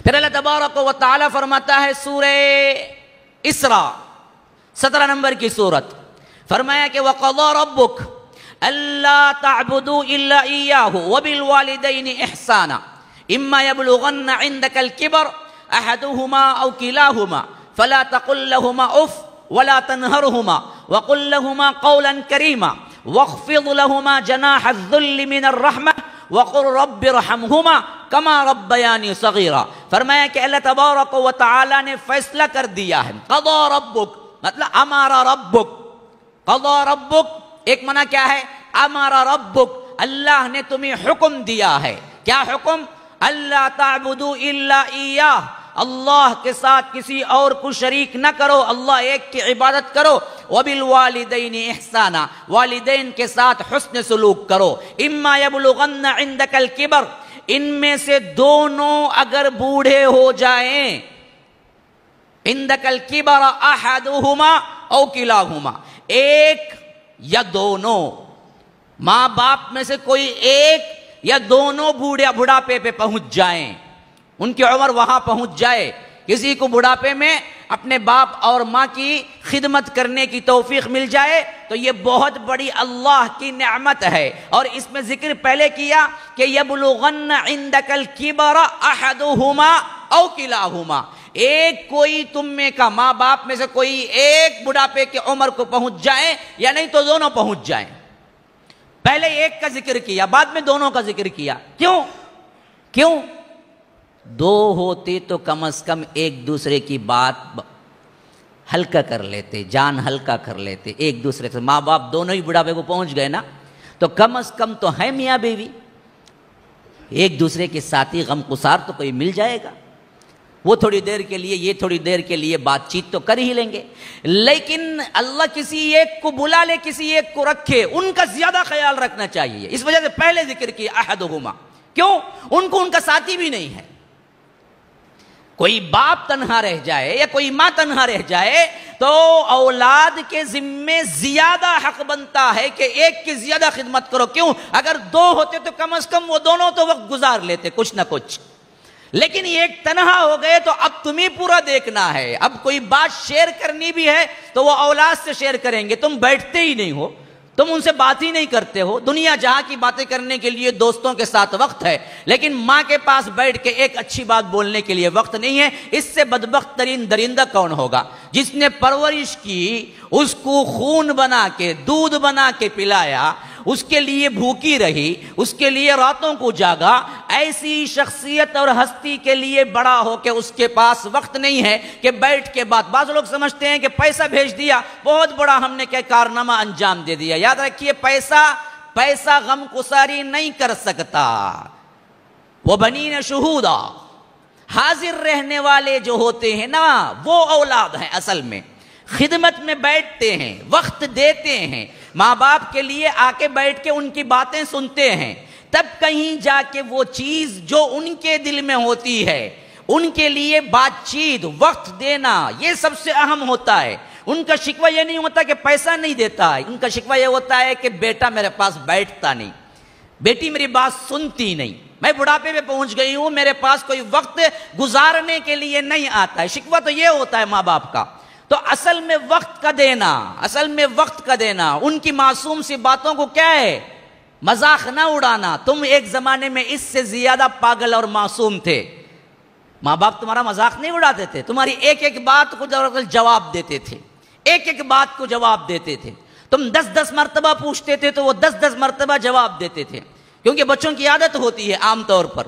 پھر اللہ تبارک و تعالی فرماتا ہے سورہ اسراء 17 نمبر کی سورت، فرمایا کہ وَقَضَى رَبُّكَ أَلَّا تَعْبُدُوا إِلَّا إِيَّاهُ وَبِالْوَالِدَيْنِ إِحْسَانًا إِمَّا يَبْلُغَنَّ عِندَكَ الْكِبَرَ أَحَدُهُمَا أَوْ كِلَاهُمَا فَلَا تَقُل لَّهُمَا أُفٍّ وَلَا تَنْهَرْهُمَا وَقُل لَّهُمَا قَوْلًا كَرِيمًا وَاخْفِضْ لَهُمَا جَنَاحَ الذُّلِّ مِنَ الرَّحْمَةِ وَقُل رَّبِّ ارْحَمْهُمَا كَمَا رَبَّيَانِي صَغِيرًا۔ فرمایا کہ اللہ تبارک و تعالی نے فیصلہ کر دیا ہے۔ قضا ربک مطلب امارا ربک، قضا ربک ایک معنی کیا ہے؟ امارا ربک، اللہ نے تمہیں حکم دیا ہے۔ کیا حکم؟ اللہ تعبدوا الا ایاہ، اللہ کے ساتھ کسی اور کو شریک نہ کرو، اللہ ایک کی عبادت کرو۔ وبالوالدین احسانا، والدین کے ساتھ حسن سلوک کرو۔ اما یبلغن عندک الکبر، ان میں سے دونوں اگر بوڑھے ہو جائیں، عندک الکبر احدہما او کلاہما، ایک یا دونوں، ماں باپ میں سے کوئی ایک یا دونوں بڑھاپے پہ پہنچ جائیں، ان کی عمر وہاں پہنچ جائے، کسی کو بڑھاپے میں اپنے باپ اور ماں کی خدمت کرنے کی توفیق مل جائے تو یہ بہت بڑی اللہ کی نعمت ہے۔ اور اس میں ذکر پہلے کیا کہ یبلغن عندک الکبر احدہما او کلاہما، ایک کوئی تم میں کا ماں باپ میں سے کوئی ایک بڑھاپے کی عمر کو پہنچ جائے یا نہیں تو دونوں پہنچ جائیں۔ پہلے ایک کا ذکر کیا، بعد میں دونوں کا ذکر کیا۔ کیوں؟ دو ہوتے تو کم از کم ایک دوسرے کی بات ہلکا کر لیتے، جان ہلکا کر لیتے ایک دوسرے سے۔ ماں باپ دونوں ہی بڑھاپے کو پہنچ گئے نا، تو کم از کم تو ہے میاں بیوی، ایک دوسرے کے ساتھی غم گسار تو کوئی مل جائے گا، وہ تھوڑی دیر کے لیے یہ تھوڑی دیر کے لیے بات چیت تو کر ہی لیں گے۔ لیکن اللہ کسی ایک کو بلا لے، کسی ایک کو رکھے، ان کا زیادہ خیال رکھنا چاہیے، اس وجہ سے پہلے ذکر کیا احدہما۔ کیوں؟ ان کو ان کا ساتھی بھی نہیں ہے۔ کوئی باپ تنہا رہ جائے یا کوئی ماں تنہا رہ جائے تو اولاد کے ذمے زیادہ حق بنتا ہے کہ ایک کی زیادہ خدمت کرو۔ کیوں؟ اگر دو ہوتے تو کم از کم وہ دونوں تو وقت گزار لیتے کچھ نہ کچھ، لیکن ایک تنہا ہو گئے تو اب تمہیں پورا دیکھنا ہے۔ اب کوئی بات شیئر کرنی بھی ہے تو وہ اولاد سے شیئر کریں گے، تم بیٹھتے ہی نہیں ہو، تم ان سے بات ہی نہیں کرتے ہو۔ دنیا جہاں کی باتیں کرنے کے لیے دوستوں کے ساتھ وقت ہے، لیکن ماں کے پاس بیٹھ کے ایک اچھی بات بولنے کے لیے وقت نہیں ہے۔ اس سے بدبخت ترین درندہ کون ہوگا؟ جس نے پرورش کی، اس کو خون بنا کے دودھ بنا کے پلایا، اس کے لیے بھوکی رہی، اس کے لیے راتوں کو جاگا، ایسی شخصیت اور ہستی کے لیے بڑا ہو کہ اس کے پاس وقت نہیں ہے کہ بیٹھ کے بات۔ بعض لوگ سمجھتے ہیں کہ پیسہ بھیج دیا بہت بڑا ہم نے کیا کارنامہ انجام دے دیا۔ یاد رکھیے پیسہ غم گساری نہیں کر سکتا۔ وَبَنِينَ شُهُودًا، حاضر رہنے والے جو ہوتے ہیں نا وہ اولاد ہیں، اصل میں خدمت میں بیٹھتے ہیں، وقت دیتے ہیں، ماں باپ کے لیے آ کے بیٹھ کے ان کی باتیں سنتے ہیں، تب کہیں جا کے وہ چیز جو ان کے دل میں ہوتی ہے، ان کے لیے بات چیت، وقت دینا، یہ سب سے اہم ہوتا ہے۔ ان کا شکوہ یہ نہیں ہوتا کہ پیسہ نہیں دیتا ہے، ان کا شکوہ یہ ہوتا ہے کہ بیٹا میرے پاس بیٹھتا نہیں، بیٹی میری بات سنتی نہیں، میں بڑھاپے میں پہنچ گئی ہوں، میرے پاس کوئی وقت گزارنے کے لیے نہیں آتا ہے۔ شکوہ تو یہ ہوتا ہے ماں باپ کا۔ تو اصل میں وقت کا دینا، ان کی معصوم سی باتوں کو کیا ہے؟ مذاق نہ اڑانا۔ تم ایک زمانے میں اس سے زیادہ پاگل اور معصوم تھے، ماں باپ تمہارا مذاق نہیں اڑاتے تھے، تمہاری ایک ایک بات کو جواب دیتے تھے، ایک ایک بات کو جواب دیتے تھے۔ تم 10 مرتبہ پوچھتے تھے تو وہ 10 مرتبہ جواب دیتے تھے، کیونکہ بچوں کی عادت ہوتی ہے عام طور پر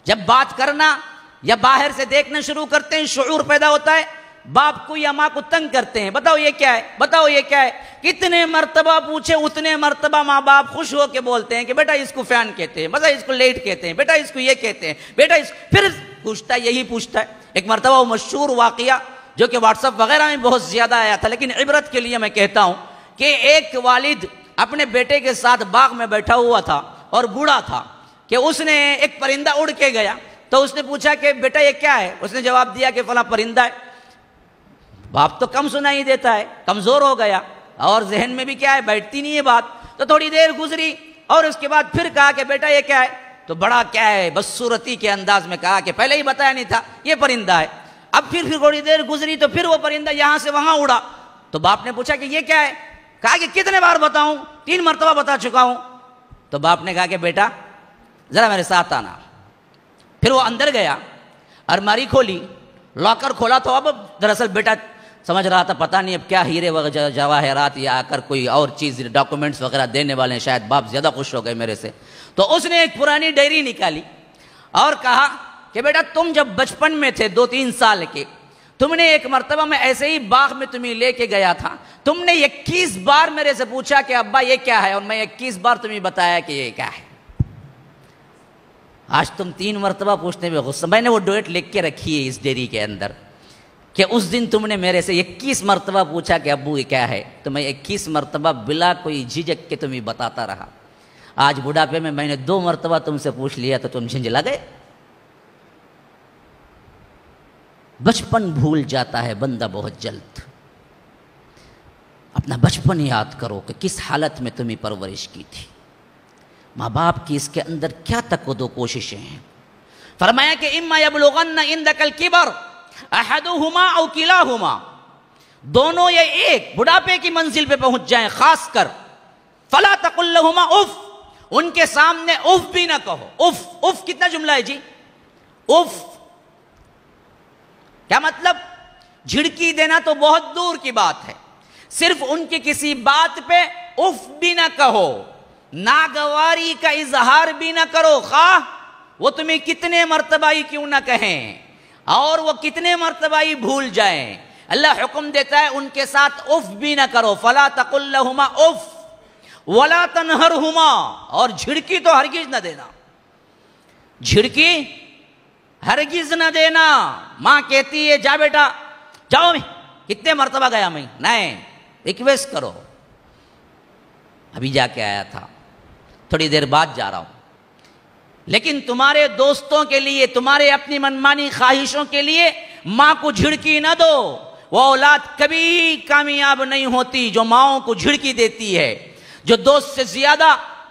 جب بات کرنا یا باہر سے دیکھنا شروع کرتے ہیں شعور پیدا ہوتا ہے، باپ کو یا ماں کو تنگ کرتے ہیں، بتاؤ یہ کیا ہے، بتاؤ یہ کیا ہے۔ کتنے مرتبہ پوچھے اتنے مرتبہ ماں باپ خوش ہو کے بولتے ہیں کہ بیٹا اس کو فین کہتے ہیں، بیٹا اس کو لیٹ کہتے ہیں، بیٹا اس کو یہ کہتے ہیں، بیٹا اس پھر پوچھتا ہے، یہی پوچھتا ہے۔ ایک مرتبہ وہ مشہور واقعہ جو کہ واٹس ایپ وغیرہ میں بہت زیادہ آیا تھا، لیکن عبرت کے لیے میں کہتا ہوں کہ ایک والد اپنے بیٹے کے ساتھ باغ میں بیٹھا ہوا تھا اور بوڑھا تھا کہ اس نے ایک پرندہ اڑ کے گیا تو اس نے پوچھا کہ بیٹا یہ کیا ہے؟ اس نے جواب دیا کہ فلاں پرندہ ہے۔ باپ تو کم سنائی دیتا ہے، کمزور ہو گیا اور ذہن میں بھی کیا ہے، بیٹھتی نہیں ہے بات۔ تو تھوڑی دیر گزری اور اس کے بعد پھر کہا کہ بیٹا یہ کیا ہے؟ تو بڑا کیا ہے بدصورتی کے انداز میں کہا کہ پہلے ہی بتایا نہیں تھا یہ پرندہ ہے. اب پھر تھوڑی دیر گزری تو پھر وہ پرندہ یہاں سے وہاں اڑا. تو باپ نے پوچھا کہ یہ کیا ہے؟ کہا کہ کتنے بار بتاؤں، 3 مرتبہ بتا چکا ہوں. تو باپ نے کہا کہ بیٹا ذرا میرے ساتھ آنا. پھر وہ اندر گیا، الماری کھولی، لاکر کھولا. تو اب دراصل بیٹا سمجھ رہا تھا پتہ نہیں اب کیا ہیرے وغیرہ جواہرات یا آ کر کوئی اور چیز ڈاکومنٹس وغیرہ دینے والے ہیں، شاید باپ زیادہ خوش ہو گئے میرے سے. تو اس نے ایک پرانی ڈائری نکالی اور کہا کہ بیٹا تم جب بچپن میں تھے 2-3 سال کے، تم نے ایک مرتبہ میں ایسے ہی باغ میں تمہیں لے کے گیا تھا، تم نے 21 بار میرے سے پوچھا کہ ابا یہ کیا ہے، اور میں 21 بار تمہیں بتایا کہ یہ کیا ہے. آج تم 3 مرتبہ پوچھنے میں غصہ. میں نے وہ ڈیٹ لکھ کے رکھی ہے اس ڈیری کے اندر کہ اس دن تم نے میرے سے 21 مرتبہ پوچھا کہ ابو یہ کیا ہے، تو میں 21 مرتبہ بلا کوئی جھجک کے تمہیں بتاتا رہا. آج بڑھاپے میں نے 2 مرتبہ تم سے پوچھ لیا تو تم جھنجلا گئے. بچپن بھول جاتا ہے بندہ بہت جلد. اپنا بچپن یاد کرو کہ کس حالت میں تمہیں پرورش کی تھی، ماں باپ کی اس کے اندر کیا تقویٰ کوششیں ہیں. فرمایا کہ اما یبلغن عندک الکبر احدہما او کلاہما، دونوں یا ایک بڑھاپے کی منزل پہ پہنچ جائیں خاص کر، فلا تقل لہما اف، ان کے سامنے اف بھی نہ کہو. اف اف کتنا جملہ ہے جی؟ اف کیا مطلب؟ جھڑکی دینا تو بہت دور کی بات ہے، صرف ان کی کسی بات پہ اف بھی نہ کہو، ناگواری کا اظہار بھی نہ کرو، خواہ وہ تمہیں کتنے مرتبہ ہی کیوں نہ کہیں اور وہ کتنے مرتبہ ہی بھول جائیں. اللہ حکم دیتا ہے ان کے ساتھ اف بھی نہ کرو. فلا تقل لہما اف ولا تنہرہما، اور جھڑکی تو ہرگز نہ دینا، جھڑکی ہرگز نہ دینا. ماں کہتی ہے جا بیٹا جاؤ، میں کتنے مرتبہ گیا میں، نہیں ریکویسٹ کرو. ابھی جا کے آیا تھا، تھوڑی دیر بعد جا رہا ہوں. لیکن تمہارے دوستوں کے لیے، تمہارے اپنی منمانی خواہشوں کے لیے ماں کو جھڑکی نہ دو. وہ اولاد کبھی کامیاب نہیں ہوتی جو ماؤں کو جھڑکی دیتی ہے، جو دوست سے زیادہ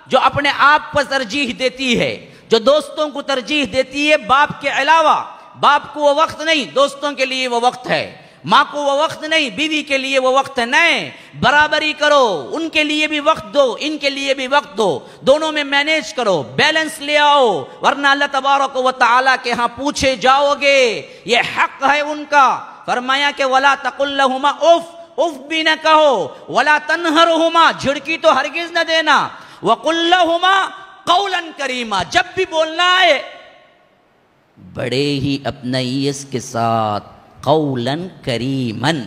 جو اپنے آپ پر ترجیح دیتی ہے، جو دوستوں کو ترجیح دیتی ہے باپ کے علاوہ. باپ کو وہ وقت نہیں، دوستوں کے لیے وہ وقت ہے. ماں کو وہ وقت نہیں، بیوی کے لیے وہ وقت ہے. نہیں، برابری کرو، ان کے لیے بھی وقت دو، ان کے لیے بھی وقت دو، دونوں میں مینیج کرو، بیلنس لے آؤ، ورنہ اللہ تبارک و تعالیٰ کے ہاں پوچھے جاؤ گے. یہ حق ہے ان کا. فرمایا کہ ولا تقل لہما اف، اف بھی نہ کہو، ولا تنہرہما، جھڑکی تو ہرگز نہ دینا، وقل لہما قولا کریما، جب بھی بولنا ہے بڑے ہی اپنائیت کے ساتھ، قولاً کریماً،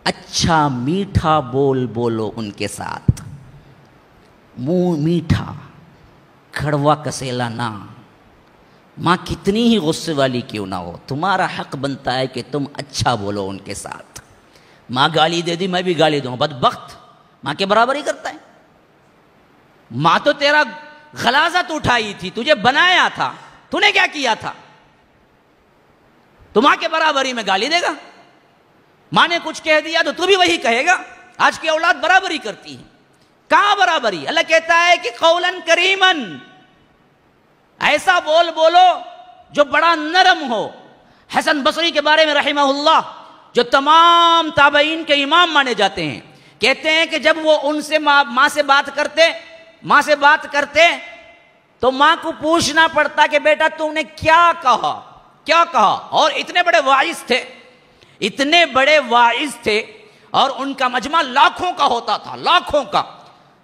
اچھا میٹھا بول بولو ان کے ساتھ، منہ میٹھا، کڑوا کسیلا نہ. ماں کتنی ہی غصے والی کیوں نہ ہو، تمہارا حق بنتا ہے کہ تم اچھا بولو ان کے ساتھ. ماں گالی دے دی میں بھی گالی دوں، بدبخت ماں کے برابر ہی کرتا ہے. ماں تو تیرا غلاظت اٹھائی تھی، تجھے بنایا تھا، تو نے کیا کیا تھا؟ تو ماں کے برابری میں گالی دے گا؟ ماں نے کچھ کہہ دیا تو بھی وہی کہے گا؟ آج کی اولاد برابری کرتی ہے. کہاں برابری؟ اللہ کہتا ہے کہ قولاً کریماً، ایسا بول بولو جو بڑا نرم ہو. حسن بصری کے بارے میں رحمہ اللہ، جو تمام تابعین کے امام مانے جاتے ہیں، کہتے ہیں کہ جب وہ ان سے ماں سے بات کرتے تو ماں کو پوچھنا پڑتا کہ بیٹا تم نے کیا کہا. اور اتنے بڑے واعظ تھے اور ان کا مجمع لاکھوں کا ہوتا تھا، لاکھوں کا.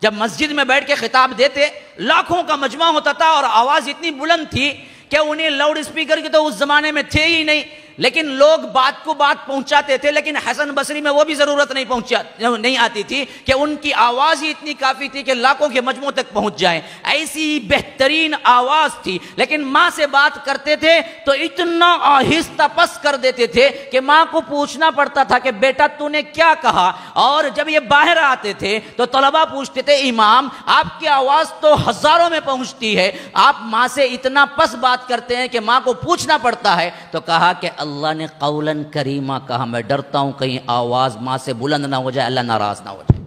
جب مسجد میں بیٹھ کے خطاب دیتے لاکھوں کا مجمع ہوتا تھا، اور آواز اتنی بلند تھی کہ انہیں لاؤڈ اسپیکر کی تو اس زمانے میں تھے ہی نہیں، لیکن لوگ بات کو بات پہنچاتے تھے. لیکن حسن بصری میں وہ بھی ضرورت نہیں آتی تھی کہ ان کی آواز ہی اتنی کافی تھی کہ لاکھوں کے مجموع تک پہنچ جائیں. ایسی بہترین آواز تھی، لیکن ماں سے بات کرتے تھے تو اتنا آہستہ پس کر دیتے تھے کہ ماں کو پوچھنا پڑتا تھا کہ بیٹا تو نے کیا کہا. اور جب یہ باہر آتے تھے تو طلبہ پوچھتے تھے امام آپ کی آواز تو ہزاروں میں پہنچتی ہے، آپ ماں سے اتنا پس بات کرتے ہیں کہ ماں کو پوچھنا پڑتا ہے. تو کہا کہ اللہ نے قولاً کریمہ کہا، میں ڈرتا ہوں کہیں آواز ماں سے بلند نہ ہو جائے، اللہ ناراض نہ ہو جائے.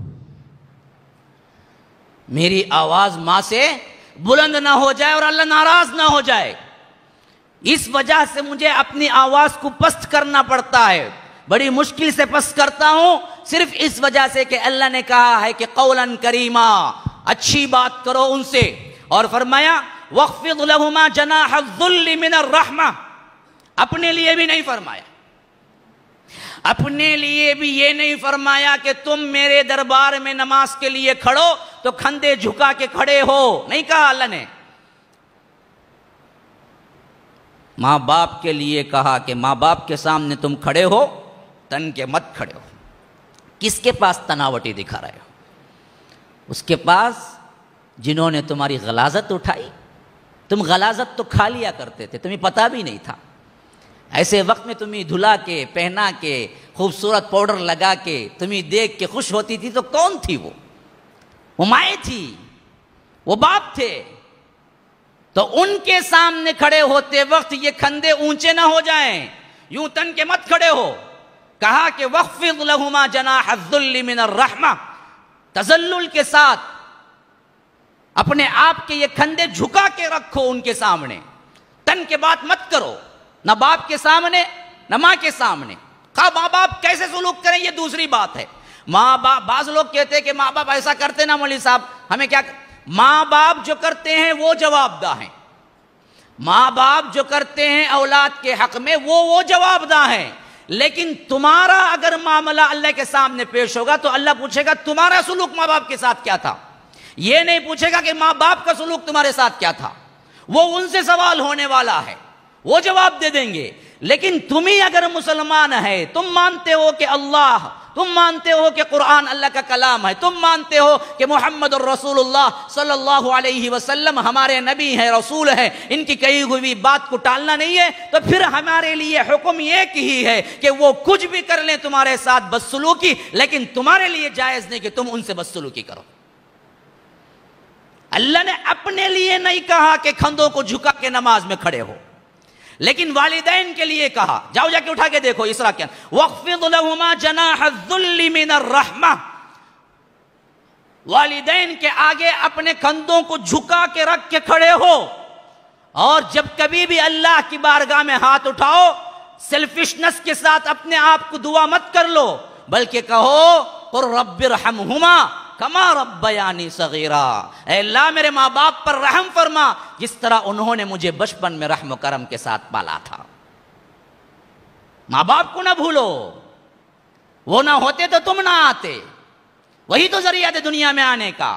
میری آواز ماں سے بلند نہ ہو جائے اور اللہ ناراض نہ ہو جائے. اس وجہ سے مجھے اپنی آواز کو پست کرنا پڑتا ہے. بڑی مشکل سے پست کرتا ہوں صرف اس وجہ سے کہ اللہ نے کہا ہے کہ قولا کریما، اچھی بات کرو ان سے. اور فرمایا وَاخْفِضْ لَهُمَا جَنَاحَ الذُّلِّ مِنَ الرَّحْمَةِ. اپنے لیے بھی نہیں فرمایا، اپنے لیے بھی یہ نہیں فرمایا کہ تم میرے دربار میں نماز کے لیے کھڑو تو کھندے جھکا کے کھڑے ہو، نہیں کہا اللہ نے. ماں باپ کے لیے کہا کہ ماں باپ کے سامنے تم کھڑے ہو تن کے مت کھڑے ہو. کس کے پاس تناوٹی دکھا رہے ہو؟ اس کے پاس جنہوں نے تمہاری غلاظت اٹھائی. تم غلاظت تو کھا لیا کرتے تھے، تمہیں پتہ بھی نہیں تھا. ایسے وقت میں تمہیں دھلا کے پہنا کے خوبصورت پاؤڈر لگا کے تمہیں دیکھ کے خوش ہوتی تھی تو کون تھی وہ مائیں تھی، وہ باپ تھے. تو ان کے سامنے کھڑے ہوتے وقت یہ کھندے اونچے نہ ہو جائیں، یوں تن کے مت کھڑے ہو. کہا کہ وَاخْفِضْ لَهُمَا جَنَاحَ الذُّلِّ مِنَ الرَّحْمَةِ. تذلل کے ساتھ اپنے آپ کے یہ کھندے جھکا کے رکھو ان کے سامنے، تن کے بات مت کرو، نہ باپ کے سامنے نہ ماں کے سامنے. ماں باپ کیسے سلوک کریں یہ دوسری بات ہے. ماں باپ، بعض لوگ کہتے ہیں کہ ماں باپ ایسا کرتے نا مولوی صاحب ہمیں کیا. ماں باپ جو کرتے ہیں وہ جواب دہ ہیں. ماں باپ جو کرتے ہیں اولاد کے حق میں وہ جواب دہ ہیں. لیکن تمہارا اگر معاملہ اللہ کے سامنے پیش ہوگا تو اللہ پوچھے گا تمہارا سلوک ماں باپ کے ساتھ کیا تھا. یہ نہیں پوچھے گا کہ ماں باپ کا سلوک تمہارے ساتھ کیا تھا. وہ ان سے سوال ہونے والا ہے، وہ جواب دے دیں گے. لیکن تمہیں اگر مسلمان ہے، تم مانتے ہو کہ اللہ، تم مانتے ہو کہ قرآن اللہ کا کلام ہے، تم مانتے ہو کہ محمد الرسول اللہ صلی اللہ علیہ وسلم ہمارے نبی ہیں، رسول ہیں، ان کی کہی ہوئی بات کو ٹالنا نہیں ہے، تو پھر ہمارے لیے حکم ایک ہی ہے کہ وہ کچھ بھی کر لیں تمہارے ساتھ بدسلوکی، لیکن تمہارے لیے جائز نہیں کہ تم ان سے بدسلوکی کرو. اللہ نے اپنے لیے نہیں کہا کہ کھندوں کو جھکا کے نماز میں کھڑے ہو، لیکن والدین کے لیے کہا. جاؤ جا کے اٹھا کے دیکھو اسراء کیا وَاخْفِضْ لَهُمَا جَنَاحَ الذُّلِّ مِنَ الرَّحْمَةِ. والدین کے آگے اپنے کندھوں کو جھکا کے رکھ کے کھڑے ہو. اور جب کبھی بھی اللہ کی بارگاہ میں ہاتھ اٹھاؤ سیلفشنس کے ساتھ اپنے آپ کو دعا مت کر لو، بلکہ کہو قُلْ رَبِّ ارْحَمْهُمَا کما ربیانی صغیرا. اے اللہ میرے ماں باپ پر رحم فرما جس طرح انہوں نے مجھے بچپن میں رحم و کرم کے ساتھ پالا تھا. ماں باپ کو نہ بھولو، وہ نہ ہوتے تو تم نہ آتے، وہی تو ذریعہ تھے دنیا میں آنے کا.